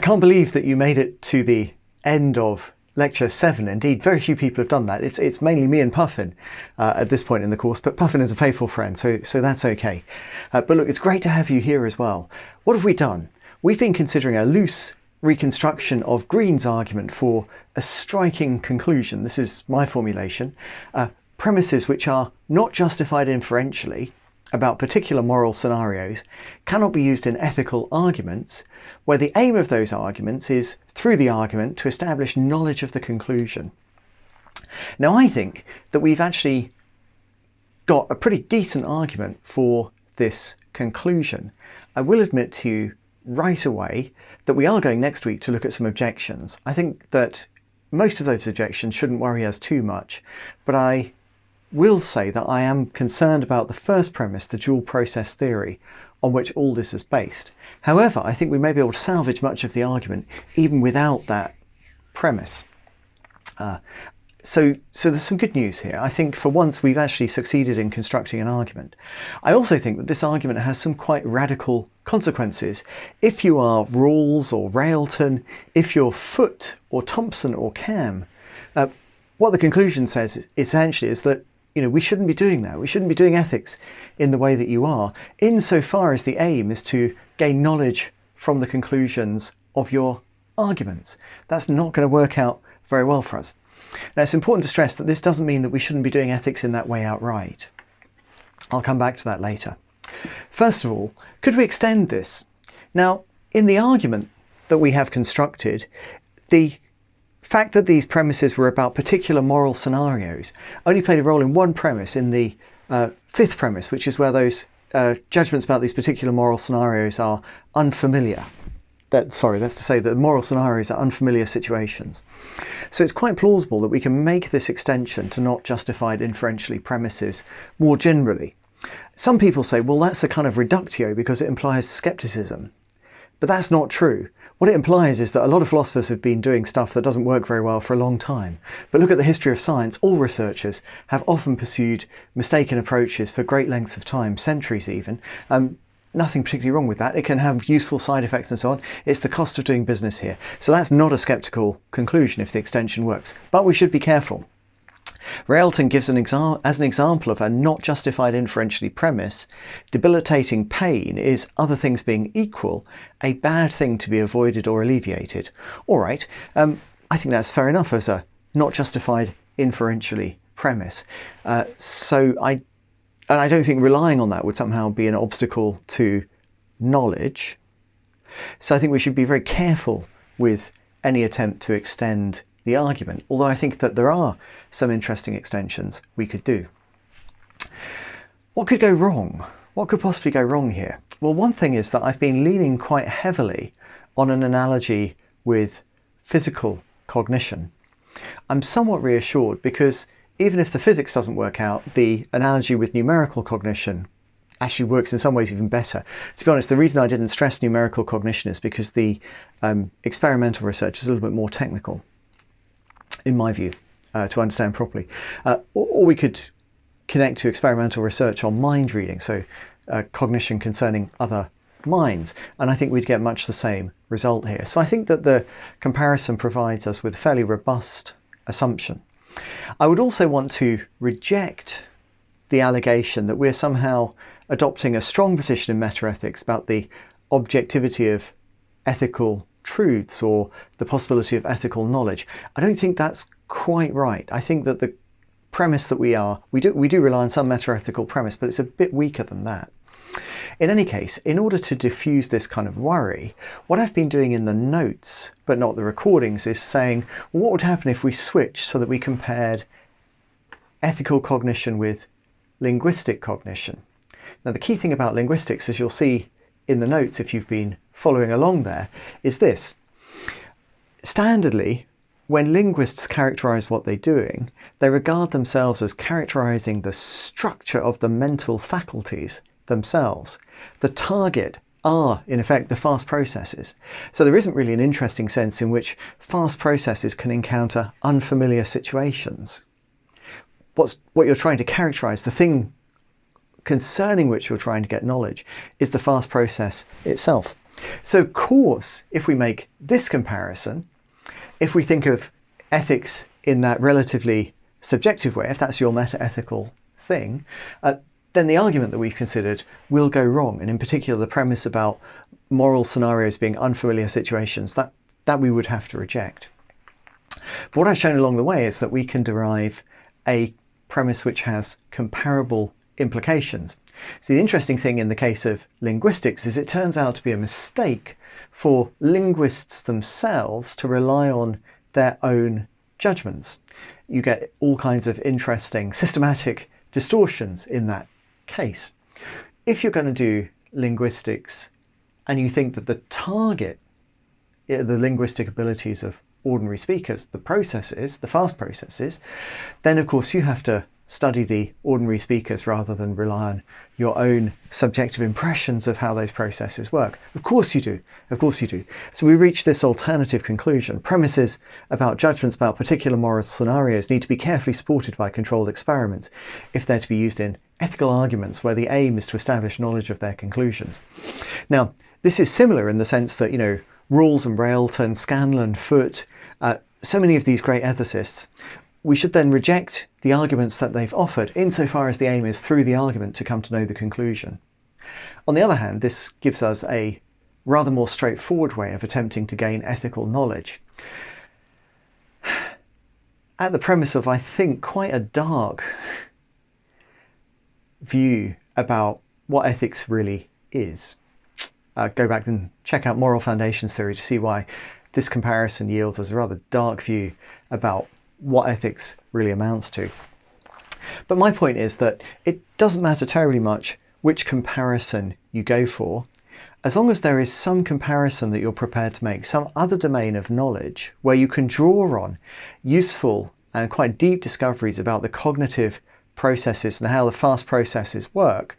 can't believe that you made it to the end of Lecture 7. Indeed, very few people have done that. It's mainly me and Puffin at this point in the course, but Puffin is a faithful friend, so that's okay. But look, it's great to have you here as well. What have we done? We've been considering a loose reconstruction of Green's argument for a striking conclusion. This is my formulation. Premises which are not justified inferentially about particular moral scenarios cannot be used in ethical arguments, where the aim of those arguments is, through the argument, to establish knowledge of the conclusion. Now, I think that we've actually got a pretty decent argument for this conclusion. I will admit to you right away that we are going next week to look at some objections. I think that most of those objections shouldn't worry us too much, but I will say that I am concerned about the first premise, the dual process theory, on which all this is based. However, I think we may be able to salvage much of the argument even without that premise. So there's some good news here. I think for once we've actually succeeded in constructing an argument. I also think that this argument has some quite radical consequences. If you are Rawls or Railton, if you're Foote or Thompson or Cam, what the conclusion says essentially is that we shouldn't be doing that. We shouldn't be doing ethics in the way that you are, insofar as the aim is to gain knowledge from the conclusions of your arguments. That's not going to work out very well for us. Now, it's important to stress that this doesn't mean that we shouldn't be doing ethics in that way outright. I'll come back to that later. First of all, could we extend this? Now, in the argument that we have constructed, the fact that these premises were about particular moral scenarios only played a role in one premise, in the fifth premise, which is where those judgments about these particular moral scenarios are unfamiliar. That's to say that the moral scenarios are unfamiliar situations. So it's quite plausible that we can make this extension to not justified inferentially premises more generally. Some people say, well, that's a kind of reductio because it implies scepticism. But that's not true. What it implies is that a lot of philosophers have been doing stuff that doesn't work very well for a long time. But look at the history of science. All researchers have often pursued mistaken approaches for great lengths of time, centuries even. Nothing particularly wrong with that. It can have useful side effects and so on. It's the cost of doing business here. So that's not a sceptical conclusion if the extension works. But we should be careful. Railton gives as an example of a not justified inferentially premise, debilitating pain is, other things being equal, a bad thing to be avoided or alleviated. All right, I think that's fair enough as a not justified inferentially premise. And I don't think relying on that would somehow be an obstacle to knowledge. So I think we should be very careful with any attempt to extend the argument, although I think that there are some interesting extensions we could do. What could go wrong? What could possibly go wrong here? Well, one thing is that I've been leaning quite heavily on an analogy with physical cognition. I'm somewhat reassured because even if the physics doesn't work out, the analogy with numerical cognition actually works in some ways even better. To be honest, the reason I didn't stress numerical cognition is because the experimental research is a little bit more technical, in my view, to understand properly. Or we could connect to experimental research on mind reading, so cognition concerning other minds, and I think we'd get much the same result here. So I think that the comparison provides us with a fairly robust assumption. I would also want to reject the allegation that we're somehow adopting a strong position in metaethics about the objectivity of ethical truths or the possibility of ethical knowledge. I don't think that's quite right. I think that the premise that we do rely on some metaethical premise, but it's a bit weaker than that. In any case, in order to diffuse this kind of worry, what I've been doing in the notes, but not the recordings, is saying, well, what would happen if we switched so that we compared ethical cognition with linguistic cognition? Now, the key thing about linguistics, as you'll see in the notes if you've been following along there, is this. Standardly, when linguists characterize what they're doing, they regard themselves as characterizing the structure of the mental faculties themselves. The target are, in effect, the fast processes. So there isn't really an interesting sense in which fast processes can encounter unfamiliar situations. What you're trying to characterize, the thing concerning which you're trying to get knowledge, is the fast process itself. So of course, if we make this comparison, if we think of ethics in that relatively subjective way, if that's your meta-ethical thing, then the argument that we've considered will go wrong. And in particular, the premise about moral scenarios being unfamiliar situations, that we would have to reject. But what I've shown along the way is that we can derive a premise which has comparable implications. So the interesting thing in the case of linguistics is it turns out to be a mistake for linguists themselves to rely on their own judgments. You get all kinds of interesting systematic distortions in that case. If you're going to do linguistics and you think that the target, the linguistic abilities of ordinary speakers, the processes, the fast processes, then of course you have to study the ordinary speakers rather than rely on your own subjective impressions of how those processes work. Of course you do. Of course you do. So we reach this alternative conclusion. Premises about judgments about particular moral scenarios need to be carefully supported by controlled experiments if they're to be used in ethical arguments where the aim is to establish knowledge of their conclusions. Now, this is similar in the sense that, Rawls and Railton, Scanlon, Foote, so many of these great ethicists, we should then reject the arguments that they've offered insofar as the aim is through the argument to come to know the conclusion. On the other hand, this gives us a rather more straightforward way of attempting to gain ethical knowledge at the premise of, I think, quite a dark view about what ethics really is. Go back and check out Moral Foundations Theory to see why this comparison yields us a rather dark view about what ethics really amounts to. But my point is that it doesn't matter terribly much which comparison you go for, as long as there is some comparison that you're prepared to make, some other domain of knowledge where you can draw on useful and quite deep discoveries about the cognitive processes and how the fast processes work,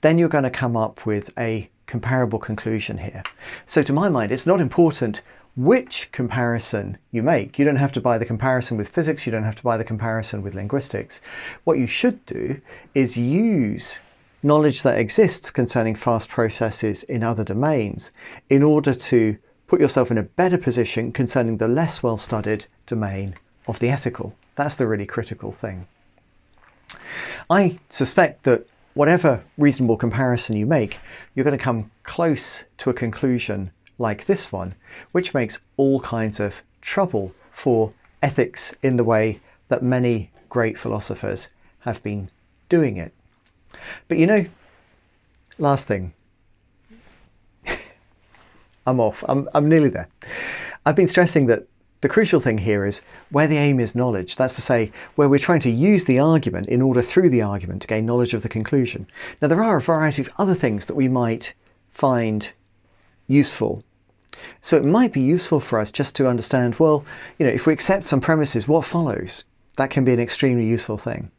then you're going to come up with a comparable conclusion here. So to my mind, it's not important which comparison you make. You don't have to buy the comparison with physics, you don't have to buy the comparison with linguistics. What you should do is use knowledge that exists concerning fast processes in other domains in order to put yourself in a better position concerning the less well-studied domain of the ethical. That's the really critical thing. I suspect that whatever reasonable comparison you make, you're going to come close to a conclusion like this one, which makes all kinds of trouble for ethics in the way that many great philosophers have been doing it. But last thing, I'm off, I'm nearly there. I've been stressing that the crucial thing here is where the aim is knowledge. That's to say, where we're trying to use the argument in order through the argument to gain knowledge of the conclusion. Now, there are a variety of other things that we might find useful. So it might be useful for us just to understand, well, if we accept some premises, what follows? That can be an extremely useful thing.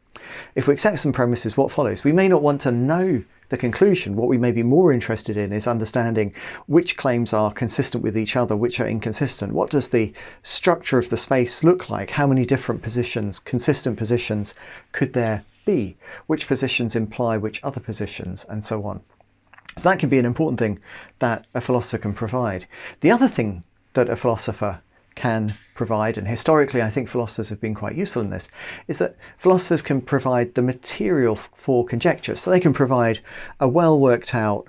If we accept some premises, what follows? We may not want to know the conclusion. What we may be more interested in is understanding which claims are consistent with each other, which are inconsistent. What does the structure of the space look like? How many different positions, consistent positions, could there be? Which positions imply which other positions, and so on. So that can be an important thing that a philosopher can provide. The other thing that a philosopher can provide, and historically I think philosophers have been quite useful in this, is that philosophers can provide the material for conjecture. So they can provide a well worked out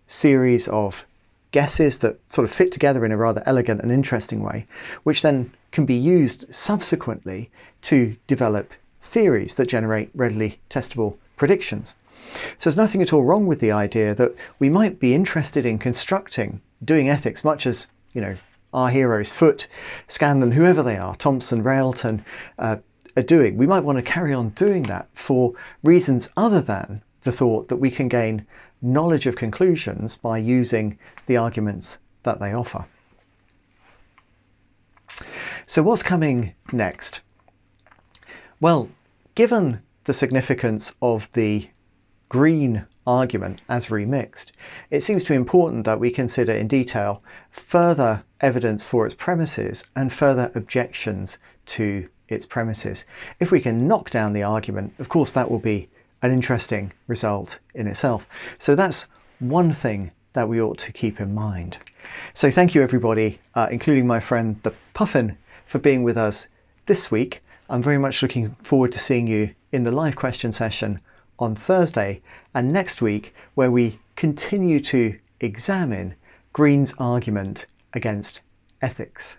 series of guesses that sort of fit together in a rather elegant and interesting way, which then can be used subsequently to develop theories that generate readily testable predictions. So there's nothing at all wrong with the idea that we might be interested in constructing, doing ethics, much as, our heroes, Foote, Scanlon, whoever they are, Thompson, Railton, are doing. We might want to carry on doing that for reasons other than the thought that we can gain knowledge of conclusions by using the arguments that they offer. So what's coming next? Well, given the significance of the green argument as remixed, it seems to be important that we consider in detail further evidence for its premises and further objections to its premises. If we can knock down the argument, of course that will be an interesting result in itself. So that's one thing that we ought to keep in mind. So thank you everybody, including my friend the Puffin, for being with us this week. I'm very much looking forward to seeing you in the live question session on Thursday and next week, where we continue to examine Green's argument against ethics.